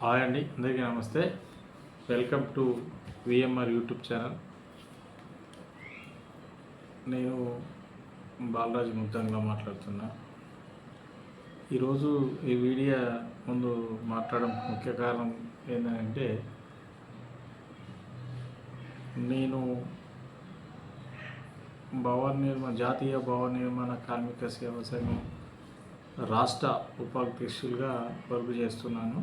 Hi అండి, అందరికీ నమస్తే. Welcome to VMR YouTube channel. నేను బాలరాజు ముద్దంగా మాట్లాడుతున్నా. ఈరోజు ఈ వీడియో ముందు మాట్లాడడం ముఖ్య కారణం ఏంటంటే, నేను జాతీయ భవన నిర్మాణ కార్మిక సేవా సంఘం రాష్ట్ర ఉపాధ్యక్షులుగా వర్క్ చేస్తున్నాను.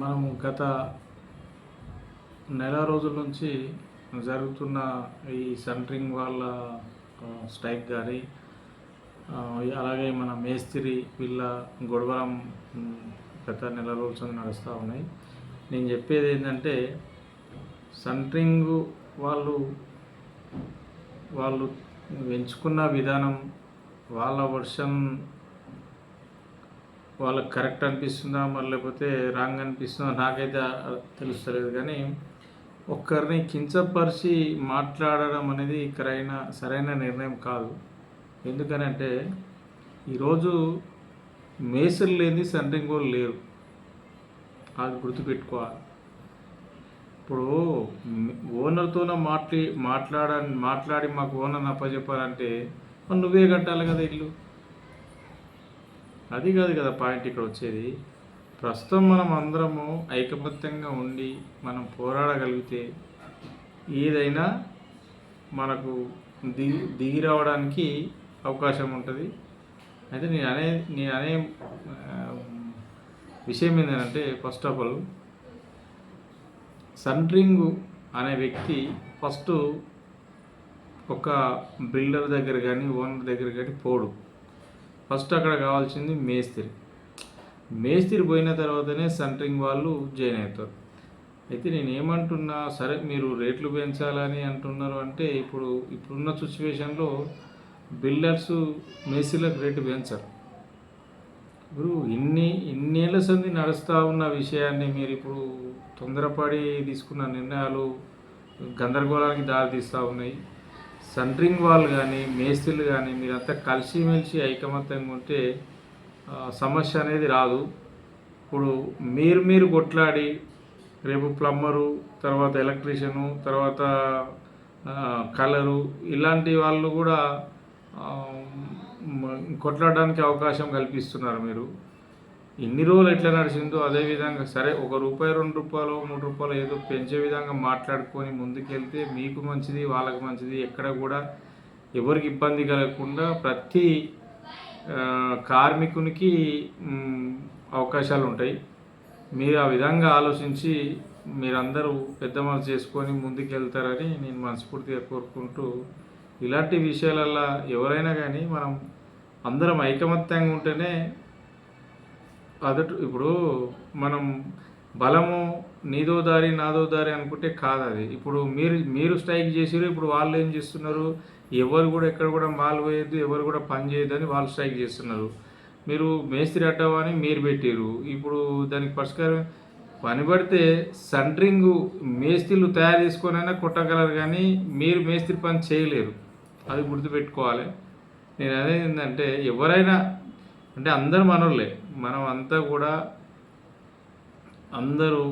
మనం గత నెల రోజుల నుంచి జరుగుతున్న ఈ సెంటరింగ్ వాళ్ళ స్ట్రైక్ కానీ అలాగే మన మేస్త్రి వీళ్ళ గొడవలం గత నెల రోజుల నడుస్తూ ఉన్నాయి. నేను చెప్పేది ఏంటంటే, సెంటరింగ్ వాళ్ళు ఎంచుకున్న విధానం వాళ్ళ వర్షన్ వాళ్ళకి కరెక్ట్ అనిపిస్తుందా మరి లేకపోతే రాంగ్ అనిపిస్తుందా నాకైతే తెలుస్తలేదు. కానీ ఒక్కరిని కించపరిచి మాట్లాడడం అనేది సరైన నిర్ణయం కాదు. ఎందుకనంటే ఈరోజు మేసర్లు లేని సెంటరింగ్ వాళ్ళు లేరు, అది గుర్తుపెట్టుకోవాలి. ఇప్పుడు ఓనర్తోనే మాట్లాడి మాకు ఓనర్ని అప్పచెప్పాలంటే మరి నువ్వే కట్టాలి కదా ఇల్లు. అది కాదు కదా పాయింట్ ఇక్కడ వచ్చేది. ప్రస్తుతం మనం అందరము ఐకమత్యంగా ఉండి మనం పోరాడగలిగితే ఏదైనా మనకు దిగి రావడానికి అవకాశం ఉంటుంది. అయితే నేను అనే విషయం ఏంటంటే, ఫస్ట్ ఆఫ్ ఆల్ సెంటరింగ్ అనే వ్యక్తి ఫస్ట్ ఒక బిల్డర్ దగ్గర కానీ ఓనర్ దగ్గర కానీ పోడు. ఫస్ట్ అక్కడ కావాల్సింది మేస్త్రి పోయిన తర్వాతనే సెంటరింగ్ వాళ్ళు జాయిన్ అవుతారు. అయితే నేను ఏమంటున్నా, సరే మీరు రేట్లు పెంచాలని అంటున్నారు అంటే ఇప్పుడున్న సిచ్యువేషన్లో బిల్డర్స్ మేస్త్రీలకు రేటు పెంచరు. ఇప్పుడు ఇన్నేళ్ల సంది నడుస్తూ ఉన్న విషయాన్ని మీరు ఇప్పుడు తొందరపడి తీసుకున్న నిర్ణయాలు గందరగోళానికి దారితీస్తూ ఉన్నాయి. సెంటరింగ్ వాళ్ళు కానీ మేస్త్రీలు కానీ మీరంతా కలిసిమెలిసి ఐకమత్యంగా ఉంటే సమస్య అనేది రాదు. ఇప్పుడు మీరు కొట్లాడి రేపు ప్లంబరు, తర్వాత ఎలక్ట్రీషియను, తర్వాత కలరు ఇలాంటి వాళ్ళు కూడా కొట్లాడడానికి అవకాశం కల్పిస్తున్నారు. మీరు ఇన్ని రోజులు ఎట్లా నడిచిందో అదేవిధంగా సరే ఒక రూపాయి, 2 రూపాయలు, 3 రూపాయలు ఏదో పెంచే విధంగా మాట్లాడుకొని ముందుకెళ్తే మీకు మంచిది, వాళ్ళకి మంచిది. ఎక్కడ కూడా ఎవరికి ఇబ్బంది కలగకుండా ప్రతి కార్మికునికి అవకాశాలు ఉంటాయి. మీరు ఆ విధంగా ఆలోచించి మీరందరూ పెద్ద మనసు చేసుకొని ముందుకెళ్తారని నేను మనస్ఫూర్తిగా కోరుకుంటూ, ఇలాంటి విషయాలల్లో ఎవరైనా కానీ మనం అందరం ఐకమత్యంగా ఉంటేనే ఇప్పుడు మనం బలము నీదో దారి నాదో దారి అనుకుంటే కాదు అది. ఇప్పుడు మీరు స్ట్రైక్ చేసారు, ఇప్పుడు వాళ్ళు ఏం చేస్తున్నారు, ఎవరు కూడా ఎక్కడ కూడా మాల్ పోయొద్దు, ఎవరు కూడా పని చేయొద్దని వాళ్ళు స్ట్రైక్ చేస్తున్నారు. మీరు మేస్త్రి అడ్డమని మీరు పెట్టారు. ఇప్పుడు దానికి పరిష్కారం పని పడితే సెంటరింగ్ మేస్త్రీలు తయారు చేసుకొనైనా కొట్టగలరు, కానీ మీరు మేస్త్రి పని చేయలేరు. అది గుర్తుపెట్టుకోవాలి. నేను అనేది ఏంటంటే, ఎవరైనా అంటే అందరూ మనోళ్ళే, మనం అంతా కూడా అందరూ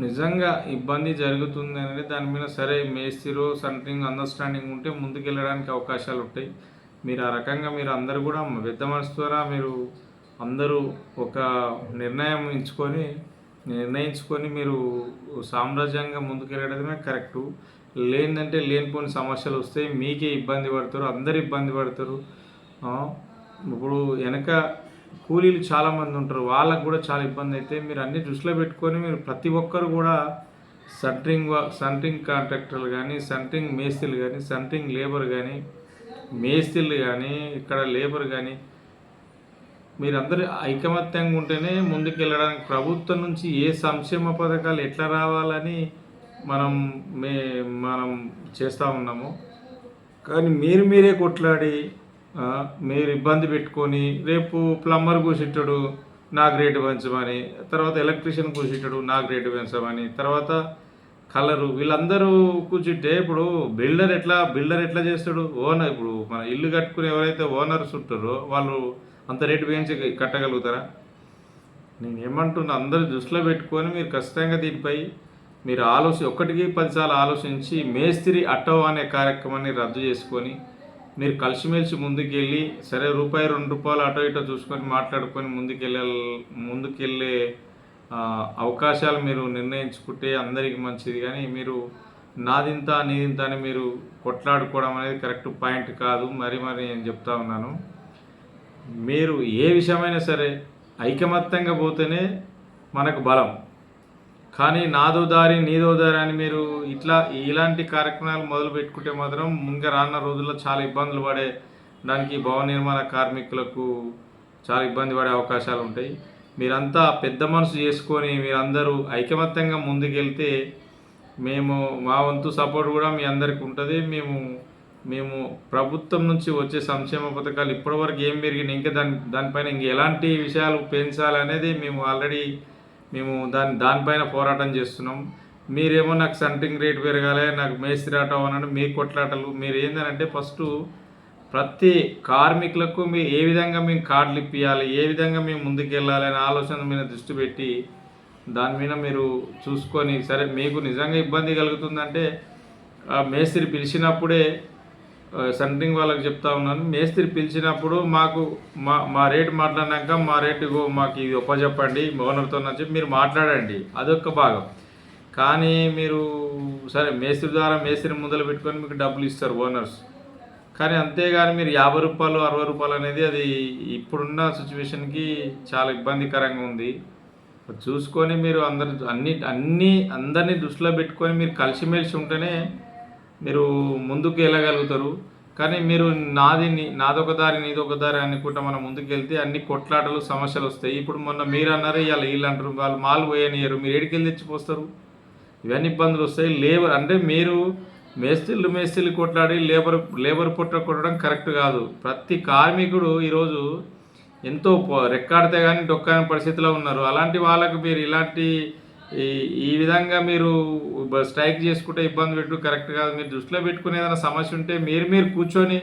నిజంగా ఇబ్బంది జరుగుతుంది అనేది దాని మీద సరే మేస్త్రిలో సెంటరింగ్ అండర్స్టాండింగ్ ఉంటే ముందుకెళ్ళడానికి అవకాశాలు ఉంటాయి. మీరు ఆ రకంగా మీరు అందరూ కూడా పెద్ద మనసు ద్వారా మీరు అందరూ ఒక నిర్ణయించుకొని మీరు సామ్రాజ్యంగా ముందుకెళ్ళడమే కరెక్టు. లేదంటే లేనిపోని సమస్యలు వస్తాయి, మీకే ఇబ్బంది పడతారు, అందరు ఇబ్బంది పడతారు. ఇప్పుడు వెనక కూలీలు చాలామంది ఉంటారు, వాళ్ళకు కూడా చాలా ఇబ్బంది అయితే మీరు అన్ని దృష్టిలో పెట్టుకొని మీరు ప్రతి ఒక్కరు కూడా సెంటరింగ్ కాంట్రాక్టర్లు కానీ, సెంటరింగ్ మేస్త్రీలు కానీ, సెంటరింగ్ లేబర్ కానీ, మేస్త్రీలు కానీ, ఇక్కడ లేబర్ కానీ మీరందరూ ఐకమత్యంగా ఉంటేనే ముందుకు వెళ్ళడానికి ప్రభుత్వం నుంచి ఏ సంక్షేమ పథకాలు ఎట్లా రావాలని మనం చేస్తూ ఉన్నాము. కానీ మీరే కొట్లాడి మీరు ఇబ్బంది పెట్టుకొని రేపు ప్లంబర్ కూర్చుంటాడు నాకు రేటు పెంచమని, తర్వాత ఎలక్ట్రీషియన్ కూర్చుంటాడు నాకు రేటు పెంచమని, తర్వాత కలరు వీళ్ళందరూ కూర్చుంటే ఇప్పుడు బిల్డర్ ఎట్లా చేస్తాడు? ఓనర్ ఇప్పుడు మన ఇల్లు కట్టుకుని ఎవరైతే ఓనర్స్ ఉంటారో వాళ్ళు అంత రేటు పెంచి కట్టగలుగుతారా? నేను ఏమంటున్నా, అందరూ దృష్టిలో పెట్టుకొని మీరు ఖచ్చితంగా దీనిపై మీరు ఒకటికి 10 సార్లు ఆలోచించి మేస్త్రి అటో అనే కార్యక్రమాన్ని రద్దు చేసుకొని మీరు కలిసిమెలిసి ముందుకెళ్ళి, సరే రూపాయి 2 రూపాయలు అటో ఇటో చూసుకొని మాట్లాడుకొని ముందుకెళ్ళే అవకాశాలు మీరు నిర్ణయించుకుంటే అందరికీ మంచిది. కానీ మీరు నాదింత నీదింత అని మీరు కొట్లాడుకోవడం అనేది కరెక్ట్ పాయింట్ కాదు. మరి నేను చెప్తా ఉన్నాను, మీరు ఏ విషయమైనా సరే ఐకమత్యంగా పోతేనే మనకు బలం. కానీ నాదో దారి నీదో దారి అని మీరు ఇలాంటి కార్యక్రమాలు మొదలు పెట్టుకుంటే మాత్రం రానున్న రోజుల్లో చాలా ఇబ్బందులు దానికి భవన నిర్మాణ కార్మికులకు చాలా ఇబ్బంది పడే అవకాశాలు ఉంటాయి. మీరంతా పెద్ద మనసు చేసుకొని మీరందరూ ఐకమత్యంగా ముందుకెళ్తే మా వంతు సపోర్ట్ కూడా మీ అందరికీ ఉంటుంది. మేము ప్రభుత్వం నుంచి వచ్చే సంక్షేమ పథకాలు ఇప్పటివరకు ఏం పెరిగినాయి, ఇంకా దానిపైన ఎలాంటి విషయాలు పెంచాలనేది ఆల్రెడీ దానిపైన పోరాటం చేస్తున్నాం. మీరేమో నాకు సెంట్రింగ్ రేట్ పెరగాలి, నాకు మేస్త్రి ఆటో అనండి, మీ కొట్లాటలు. మీరు ఏంటంటే ఫస్ట్ ప్రతి కార్మికులకు ఏ విధంగా మేము కార్డులు ఇప్పించాలి, ఏ విధంగా మేము ముందుకెళ్ళాలి అనే ఆలోచన మీద దృష్టి పెట్టి దాని మీద మీరు చూసుకొని, సరే మీకు నిజంగా ఇబ్బంది కలుగుతుందంటే మేస్త్రి పిలిచినప్పుడే సెంట్రింగ్ వాళ్ళకి చెప్తా ఉన్నాను, మేస్త్రి పిలిచినప్పుడు మా రేటు మాట్లాడినాక మా రేటు మాకు ఇది ఒప్పచెప్పండి ఓనర్తో చెప్పి మీరు మాట్లాడండి, అదొక భాగం. కానీ మీరు సరే మేస్త్రి ముందర పెట్టుకొని మీకు డబ్బులు ఇస్తారు ఓనర్స్, కానీ అంతేగాని మీరు 50 రూపాయలు 60 రూపాయలు అనేది అది ఇప్పుడున్న సిచ్యువేషన్కి చాలా ఇబ్బందికరంగా ఉంది. చూసుకొని మీరు అందరినీ దృష్టిలో పెట్టుకొని మీరు కలిసిమెలిసి ఉంటేనే మీరు ముందుకు వెళ్ళగలుగుతారు. కానీ మీరు నాదొక దారి నీదొక దారి అనుకుంటా మనం ముందుకు వెళ్తే అన్ని కొట్లాటలు సమస్యలు వస్తాయి. ఇప్పుడు మొన్న మీరు అన్నారు, ఇవాళ వీళ్ళు అంటారు, వాళ్ళు మాలు పోయనియరు, మీరు ఏడికెళ్ళి తెచ్చిపోస్తారు, ఇవన్నీ ఇబ్బందులు వస్తాయి. లేబర్ అంటే మీరు మేస్త్రీలు కొట్లాడి లేబర్ పుట్ట కొట్టడం కరెక్ట్ కాదు. ప్రతి కార్మికుడు ఈరోజు ఎంతో రెక్కాడితే కానీ డొక్కని పరిస్థితిలో ఉన్నారు. అలాంటి వాళ్ళకు మీరు ఈ విధంగా మీరు స్ట్రైక్ చేసుకుంటే ఇబ్బంది పెట్టు కరెక్ట్ కాదు. మీరు దృష్టిలో పెట్టుకుని ఏదైనా సమస్య ఉంటే మీరు కూర్చొని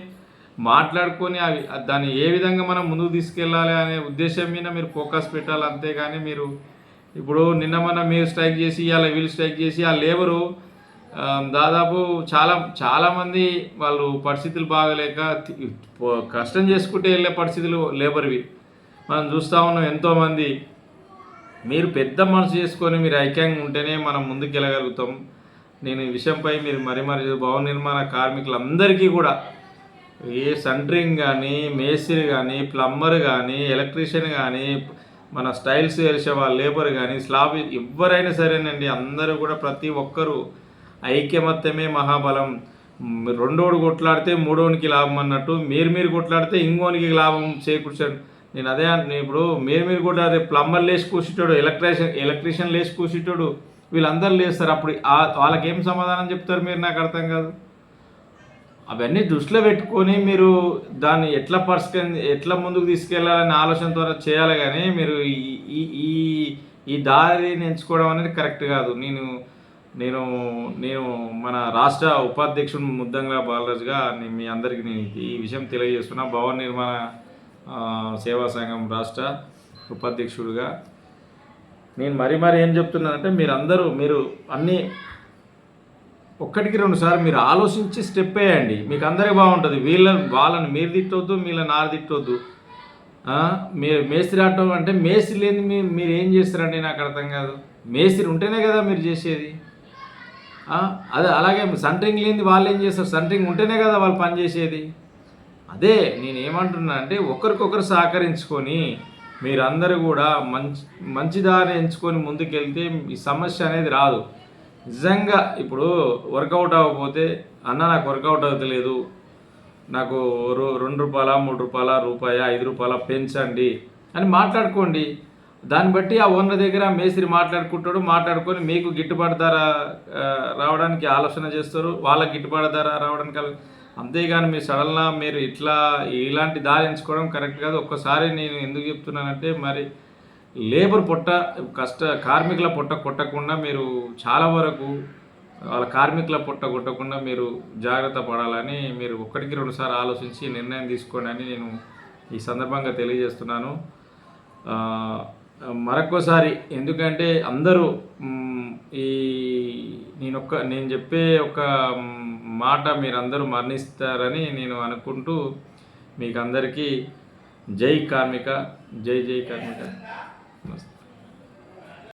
మాట్లాడుకొని దాన్ని ఏ విధంగా మనం ముందుకు తీసుకెళ్ళాలి అనే ఉద్దేశం మీద మీరు ఫోకస్ పెట్టాలి. అంతేగాని మీరు ఇప్పుడు నిన్న మీరు స్ట్రైక్ చేసి ఇవాళ వీళ్ళు స్ట్రైక్ చేసి ఆ లేబరు దాదాపు చాలామంది వాళ్ళు పరిస్థితులు బాగలేక కష్టం చేసుకుంటే వెళ్ళే పరిస్థితులు లేబర్వి మనం చూస్తూ ఉన్నాం. ఎంతోమంది మీరు పెద్ద మనసు చేసుకొని మీరు ఐక్యంగా ఉంటేనే మనం ముందుకు వెళ్ళగలుగుతాం. నేను ఈ విషయంపై మీరు మరి భవన నిర్మాణ కార్మికులందరికీ కూడా ఏ సెంట్రింగ్ కానీ మేస్త్రి కానీ ప్లంబర్ కానీ ఎలక్ట్రీషియన్ కానీ మన స్టైల్స్ వేసే వాళ్ళ లేబర్ కానీ స్లాబ్ ఎవరైనా సరేనండి, అందరూ కూడా ప్రతి ఒక్కరూ ఐక్యమత్యమే మహాబలం. రెండోడు కొట్లాడితే మూడోనికి లాభం అన్నట్టు మీరు కొట్లాడితే ఇంకోనికి లాభం చేకూర్చండి. నేను అదే ఇప్పుడు మీరు కొట్లాడితే ప్లంబర్ లేచి కూర్చుంటాడు, ఎలక్ట్రీషియన్ లేచి కూర్చుంటాడు, వీళ్ళందరూ లేస్తారు. అప్పుడు వాళ్ళకి ఏం సమాధానం చెప్తారు మీరు? నాకు అర్థం కాదు. అవన్నీ దృష్టిలో పెట్టుకొని మీరు దాన్ని ఎట్లా ముందుకు తీసుకెళ్లాలనే ఆలోచనతో చేయాలి. కానీ మీరు ఈ దారిని ఎంచుకోవడం అనేది కరెక్ట్ కాదు. నేను మన రాష్ట్ర ఉపాధ్యక్షుడు ముద్దంగా బాలరాజుగా మీ అందరికీ నేను ఈ విషయం తెలియజేస్తున్నా. భవన నిర్మాణ సేవా సంఘం రాష్ట్ర ఉపాధ్యక్షుడిగా నేను మరి ఏం చెప్తున్నానంటే మీరు అన్నీ ఒక్కటికి 2 సార్లు మీరు ఆలోచించి స్టెప్ వేయండి, మీకు అందరికీ బాగుంటుంది. వాళ్ళని మీరు తిట్టవద్దు, వీళ్ళని నారు తిట్టవద్దు. మీరు మేస్త్రి ఆటో అంటే మేస్త్రి లేని మీరు ఏం చేస్తారండి? నాకు అర్థం కాదు. మేస్త్రి ఉంటేనే కదా మీరు చేసేది. అదే అలాగే సెంట్రింగ్ లేని వాళ్ళు ఏం చేస్తారు? సెంట్రింగ్ ఉంటేనే కదా వాళ్ళు పని చేసేది. అదే నేను ఏమంటున్నా అంటే ఒకరికొకరు సహకరించుకొని మీరందరూ కూడా మంచి దారి ఎంచుకొని ముందుకెళ్తే ఈ సమస్య అనేది రాదు. నిజంగా ఇప్పుడు వర్కౌట్ అవ్వకపోతే నాకు వర్కౌట్ అవుతలేదు, నాకు 2 రూపాయల 3 రూపాయల రూపాయ 5 రూపాయల పెంచండి అని మాట్లాడుకోండి. దాన్ని బట్టి ఆ ఓనర్ దగ్గర మేస్త్రి మాట్లాడుకొని మీకు గిట్టుబాటు ధర రావడానికి ఆలోచన చేస్తారు, వాళ్ళకి గిట్టుబాటు ధర రావడానికి. అంతేగాని మీరు సడన్గా మీరు ఇలాంటి దారి ఎంచుకోవడం కరెక్ట్ కాదు. ఒక్కసారి నేను ఎందుకు చెప్తున్నానంటే మరి లేబర్ కార్మికుల పొట్ట కొట్టకుండా మీరు చాలా వరకు వాళ్ళ కార్మికుల పొట్ట కొట్టకుండా మీరు జాగ్రత్త పడాలని మీరు 1కి 2 సార్లు ఆలోచించి నిర్ణయం తీసుకోండి అని నేను ఈ సందర్భంగా తెలియజేస్తున్నాను. ఆ, మరొక్కసారి ఎందుకంటే అందరూ ఈ నేను చెప్పే ఒక మాట మీరందరూ మరణిస్తారని నేను అనుకుంటూ మీకు అందరికీ జై కార్మిక, జై జై కార్మిక.